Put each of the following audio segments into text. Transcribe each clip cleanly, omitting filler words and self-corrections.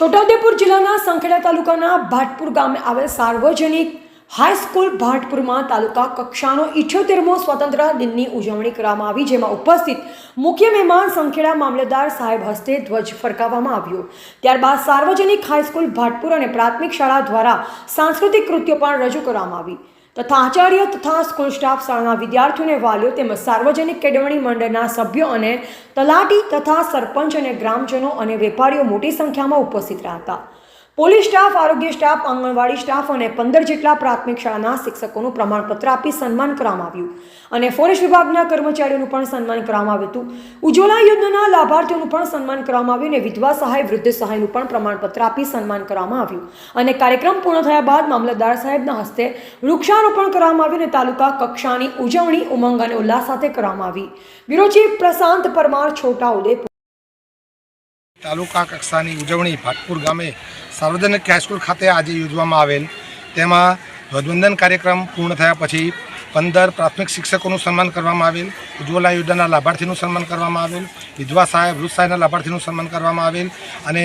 છોટાઉદેપુર જિલ્લાના સંખેડા તાલુકાના ભાટપુર ગામે આવેલ સાર્વજનિક હાઈસ્કૂલ ભાટપુરમાં તાલુકા કક્ષાનો 78મો સ્વતંત્ર દિનની ઉજવણી કરવામાં આવી, જેમાં ઉપસ્થિત મુખ્ય મહેમાન સંખેડા મામલતદાર સાહેબ હસ્તે ધ્વજ ફરકાવવામાં આવ્યો। ત્યારબાદ સાર્વજનિક હાઈસ્કૂલ ભાટપુર અને પ્રાથમિક શાળા દ્વારા સાંસ્કૃતિક કૃત્યો પણ રજૂ કરવામાં આવી તથા આચાર્ય તથા સ્કૂલ સ્ટાફ, શાળાના વિદ્યાર્થીઓને, વાલીઓ તેમજ સાર્વજનિક કેળવણી મંડળના સભ્યો અને તલાટી તથા સરપંચ અને ગ્રામજનો અને વેપારીઓ મોટી સંખ્યામાં ઉપસ્થિત રહ્યા હતા। પોલીસ સ્ટાફ, આરોગ્ય સ્ટાફ, આંગણવાડી સ્ટાફ અને 15 જેટલા પ્રાથમિક શાળાના શિક્ષકોનું પ્રમાણપત્ર આપી સન્માન કરવામાં આવ્યું અને ફોરેસ્ટ વિભાગના કર્મચારીઓનું પણ સન્માન કરવામાં આવ્યું હતું। ઉજ્જવલા યોજનાના લાભાર્થીઓનું પણ સન્માન કરવામાં આવ્યું અને વિધવા સહાય, વૃદ્ધ સહાયનું પણ પ્રમાણપત્ર આપી સન્માન કરવામાં આવ્યું અને કાર્યક્રમ પૂર્ણ થયા બાદ મામલતદાર સાહેબના હસ્તે વૃક્ષારોપણ કરવામાં આવ્યું અને તાલુકા કક્ષાની ઉજવણી ઉમંગ અને ઉલ્લાસ સાથે કરવામાં આવી। બ્યુરો ચીફ પ્રશાંત પરમાર, છોટાઉદેપુર। તાલુકા કક્ષાની ઉજવણી ભાટપુર ગામે સાર્વજનિક હાઈસ્કૂલ ખાતે આજે યોજવામાં આવેલ, તેમાં ધ્વજવંદન કાર્યક્રમ પૂર્ણ થયા પછી 15 પ્રાથમિક શિક્ષકોનું સન્માન કરવામાં આવેલ, ઉજ્જવલા યોજનાના લાભાર્થીનું સન્માન કરવામાં આવેલ, વિધવા સહાય, વૃદ્ધ સહાયના લાભાર્થીનું સન્માન કરવામાં આવેલ અને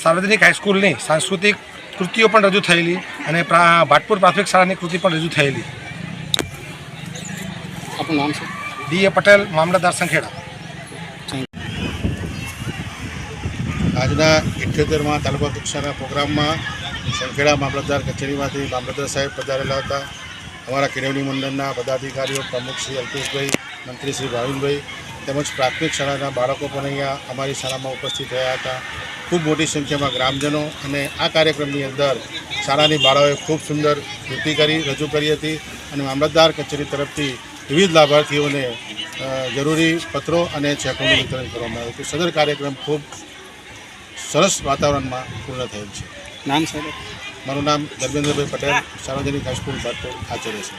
સાર્વજનિક હાઈસ્કૂલની સાંસ્કૃતિક કૃતિઓ પણ રજૂ થયેલી અને ભાટપુર પ્રાથમિક શાળાની કૃતિ પણ રજૂ થયેલી। આપનું નામ છે? ડી.એ. પટેલ, મામલતદાર સંખેડા। આજના 78મા તાલુકા કક્ષાના પ્રોગ્રામમાં સંખેડા મામલતદાર કચેરીમાંથી મામલતદાર સાહેબ પધારેલા હતા। અમારા કેળવણી મંડળના પદાધિકારીઓ, પ્રમુખ શ્રી અલ્પેશભાઈ, મંત્રી શ્રી ભાવિનભાઈ તેમજ પ્રાથમિક શાળાના બાળકો પણ અહીંયા અમારી શાળામાં ઉપસ્થિત રહ્યા હતા। ખૂબ મોટી સંખ્યામાં ગ્રામજનો અને આ કાર્યક્રમની અંદર શાળાની બાળાઓએ ખૂબ સુંદર કૃતિ રજૂ કરી હતી અને મામલતદાર કચેરી તરફથી વિવિધ લાભાર્થીઓને જરૂરી પત્રો અને ચેકોનું વિતરણ કરવામાં આવ્યું હતું। સદર કાર્યક્રમ ખૂબ સરસ વાતાવરણમાં પૂર્ણ થયેલ છે। નામ સાહેબ? મારું નામ ધર્મેન્દ્રભાઈ પટેલ, સાર્વજનિક હાઈસ્કૂલ ભાટપુર આચાર્ય છે।